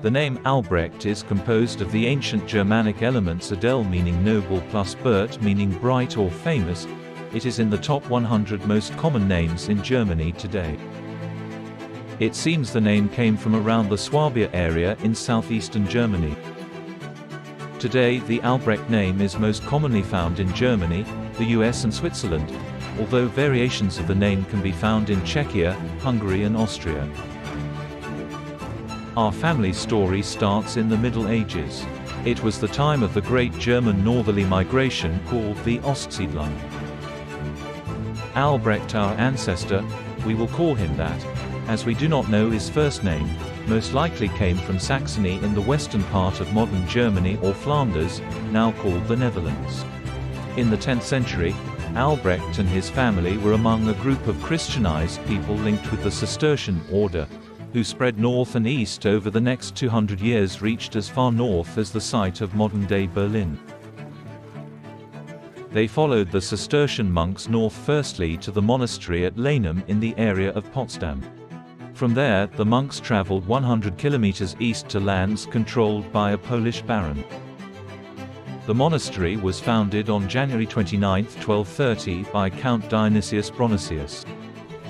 The name Albrecht is composed of the ancient Germanic elements Adel meaning noble plus Bert meaning bright or famous. It is in the top 100 most common names in Germany today. It seems the name came from around the Swabia area in southeastern Germany. Today the Albrecht name is most commonly found in Germany, the US and Switzerland, although variations of the name can be found in Czechia, Hungary and Austria. Our family story starts in the Middle Ages. It was the time of the great German northerly migration called the Ostsiedlung. Albrecht, our ancestor, we will call him that, as we do not know his first name, most likely came from Saxony in the western part of modern Germany or Flanders, now called the Netherlands. In the 10th century, Albrecht and his family were among a group of Christianized people linked with the Cistercian order, who spread north and east over the next 200 years, reached as far north as the site of modern-day Berlin. They followed the Cistercian monks north firstly to the monastery at Leinum in the area of Potsdam. From there, the monks traveled 100 kilometers east to lands controlled by a Polish baron. The monastery was founded on January 29, 1230 by Count Dionysius Bronicius.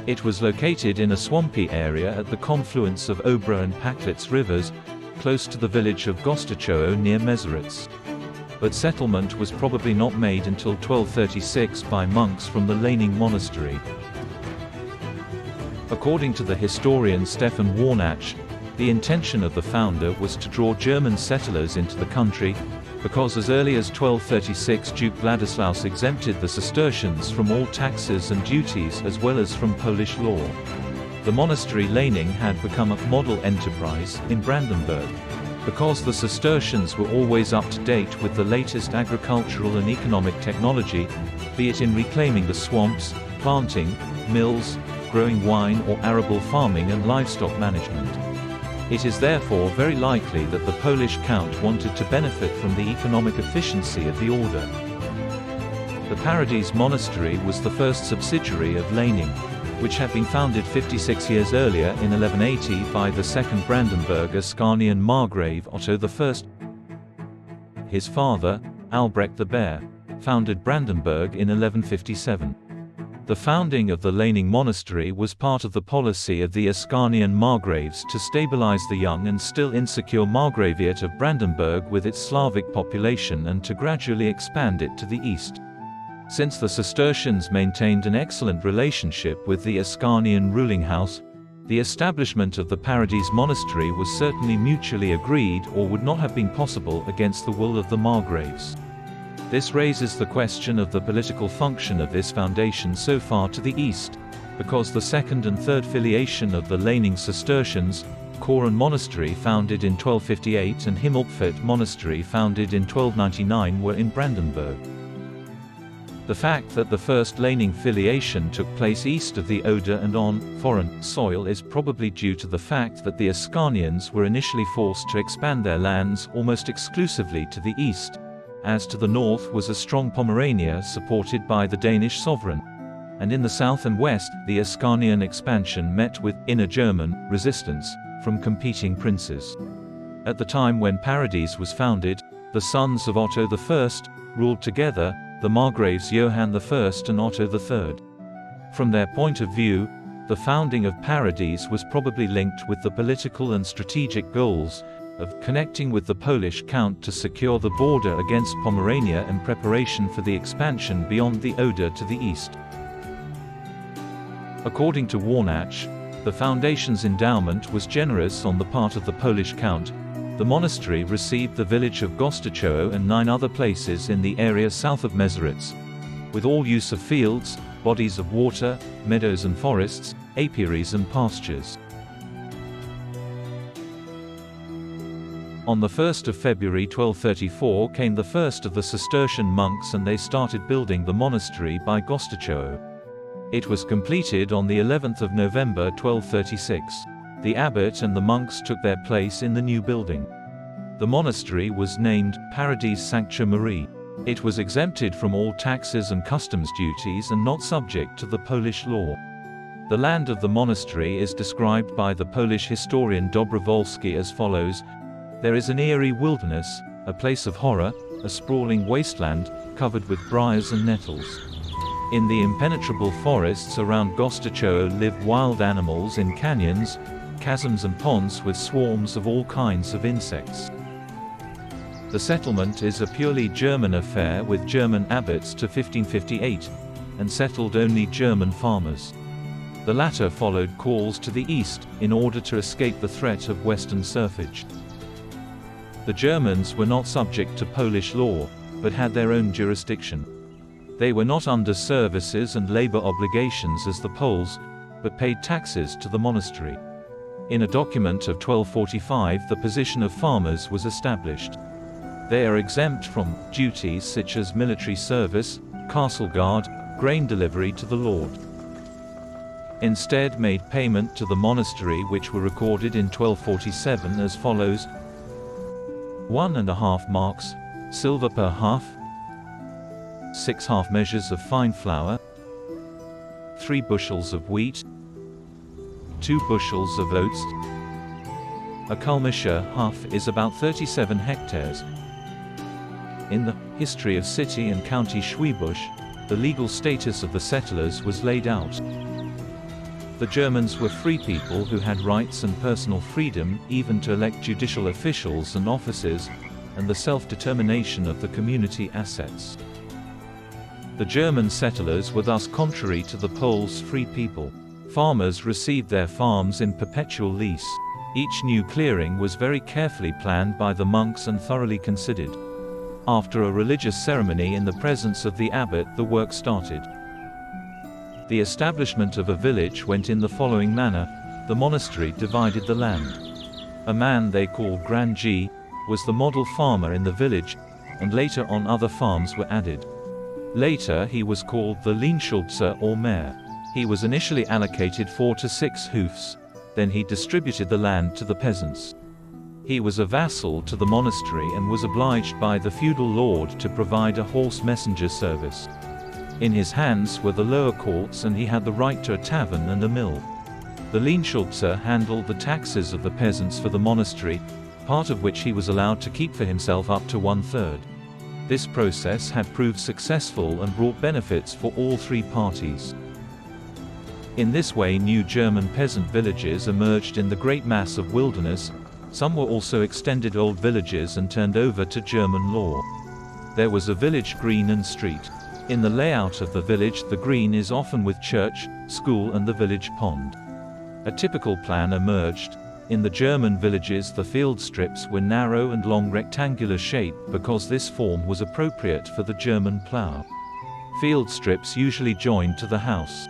It was located in a swampy area at the confluence of Obra and Packlitz rivers, close to the village of Gostichowo near Meseritz. But settlement was probably not made until 1236 by monks from the Leining monastery. According to the historian Stefan Warnach, the intention of the founder was to draw German settlers into the country, because as early as 1236 Duke Vladislaus exempted the Cistercians from all taxes and duties as well as from Polish law. The monastery Leining had become a model enterprise in Brandenburg, because the Cistercians were always up to date with the latest agricultural and economic technology, be it in reclaiming the swamps, planting, mills, growing wine or arable farming and livestock management. It is therefore very likely that the Polish count wanted to benefit from the economic efficiency of the order. The Paradies Monastery was the first subsidiary of Leining, which had been founded 56 years earlier in 1180 by the second Brandenburg Ascanian Margrave Otto I. His father, Albrecht the Bear, founded Brandenburg in 1157. The founding of the Leining monastery was part of the policy of the Ascanian Margraves to stabilize the young and still insecure Margraviate of Brandenburg with its Slavic population and to gradually expand it to the east. Since the Cistercians maintained an excellent relationship with the Ascanian ruling house, the establishment of the Paradies monastery was certainly mutually agreed or would not have been possible against the will of the Margraves. This raises the question of the political function of this foundation so far to the east, because the second and third filiation of the Leining Cistercians, Koren Monastery founded in 1258 and Himmelpfert Monastery founded in 1299 were in Brandenburg. The fact that the first Leining filiation took place east of the Oder and on foreign soil is probably due to the fact that the Ascanians were initially forced to expand their lands almost exclusively to the east. As to the north was a strong Pomerania supported by the Danish sovereign, and in the south and west, the Ascanian expansion met with inner German resistance from competing princes. At the time when Paradies was founded, the sons of Otto I ruled together, the Margraves Johann I and Otto III. From their point of view, the founding of Paradies was probably linked with the political and strategic goals of connecting with the Polish count to secure the border against Pomerania in preparation for the expansion beyond the Oder to the east. According to Warnach, the foundation's endowment was generous on the part of the Polish count. The monastery received the village of Gostichowo and 9 other places in the area south of Meseritz, with all use of fields, bodies of water, meadows and forests, apiaries and pastures. On the 1st of February 1234 came the first of the Cistercian monks and they started building the monastery by Gostichowo. It was completed on the 11th of November 1236. The abbot and the monks took their place in the new building. The monastery was named Paradies Sancta Marie. It was exempted from all taxes and customs duties and not subject to the Polish law. The land of the monastery is described by the Polish historian Dobrowolski as follows: "There is an eerie wilderness, a place of horror, a sprawling wasteland, covered with briars and nettles. In the impenetrable forests around Gostychowo live wild animals in canyons, chasms and ponds with swarms of all kinds of insects. The settlement is a purely German affair with German abbots to 1558, and settled only German farmers. The latter followed calls to the east, in order to escape the threat of Western serfage. The Germans were not subject to Polish law, but had their own jurisdiction. They were not under services and labor obligations as the Poles, but paid taxes to the monastery. In a document of 1245 the position of farmers was established. They are exempt from duties such as military service, castle guard, grain delivery to the lord. Instead made payment to the monastery, which were recorded in 1247 as follows: 1½ marks, silver per half, 6 half measures of fine flour, 3 bushels of wheat, 2 bushels of oats. A kulmische half is about 37 hectares. In the History of City and County Schwiebusch, the legal status of the settlers was laid out. The Germans were free people who had rights and personal freedom, even to elect judicial officials and officers, and the self-determination of the community assets. The German settlers were thus contrary to the Poles' free people. Farmers received their farms in perpetual lease. Each new clearing was very carefully planned by the monks and thoroughly considered. After a religious ceremony in the presence of the abbot, the work started. The establishment of a village went in the following manner: the monastery divided the land. A man they called Grand G was the model farmer in the village, and later on other farms were added. Later he was called the Lehnschuldzer or mayor. He was initially allocated 4 to 6 hoofs, then he distributed the land to the peasants. He was a vassal to the monastery and was obliged by the feudal lord to provide a horse messenger service. In his hands were the lower courts and he had the right to a tavern and a mill. The Lehnschuldzer handled the taxes of the peasants for the monastery, part of which he was allowed to keep for himself up to 1/3. This process had proved successful and brought benefits for all 3 parties. In this way new German peasant villages emerged in the great mass of wilderness. Some were also extended old villages and turned over to German law. There was a village green and street. In the layout of the village, the green is often with church, school and the village pond. A typical plan emerged. In the German villages the field strips were narrow and long rectangular shape because this form was appropriate for the German plough. Field strips usually joined to the house.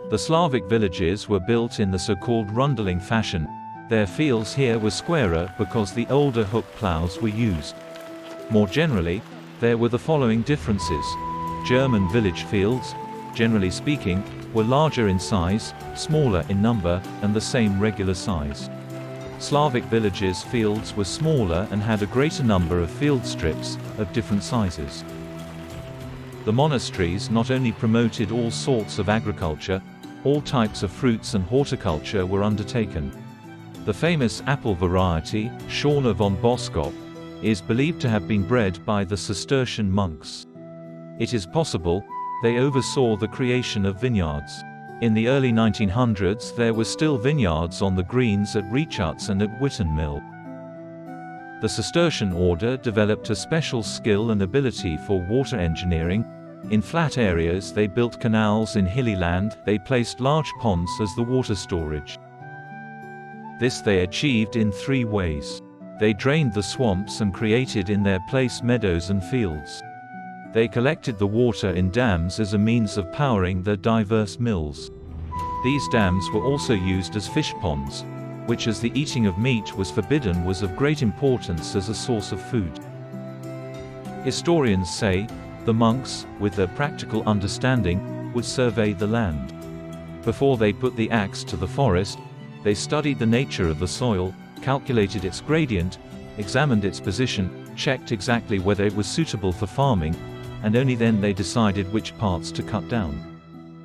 The Slavic villages were built in the so-called rundling fashion. Their fields here were squarer because the older hook ploughs were used. More generally, there were the following differences. German village fields, generally speaking, were larger in size, smaller in number, and the same regular size. Slavic villages' fields were smaller and had a greater number of field strips, of different sizes. The monasteries not only promoted all sorts of agriculture, all types of fruits and horticulture were undertaken. The famous apple variety, Schorner von Boskop, is believed to have been bred by the Cistercian monks. It is possible they oversaw the creation of vineyards. In the early 1900s there were still vineyards on the greens at Reachutz and at Witten Mill. The Cistercian order developed a special skill and ability for water engineering. In flat areas they built canals, in hilly land they placed large ponds as the water storage. This they achieved in 3 ways. They drained the swamps and created in their place meadows and fields. They collected the water in dams as a means of powering their diverse mills. These dams were also used as fish ponds, which, as the eating of meat was forbidden, was of great importance as a source of food. Historians say, the monks, with their practical understanding, would survey the land. Before they put the axe to the forest, they studied the nature of the soil, calculated its gradient, examined its position, checked exactly whether it was suitable for farming, and only then they decided which parts to cut down.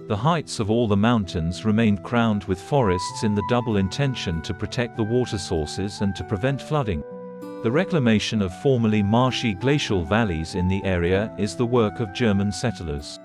The heights of all the mountains remained crowned with forests in the double intention to protect the water sources and to prevent flooding. The reclamation of formerly marshy glacial valleys in the area is the work of German settlers.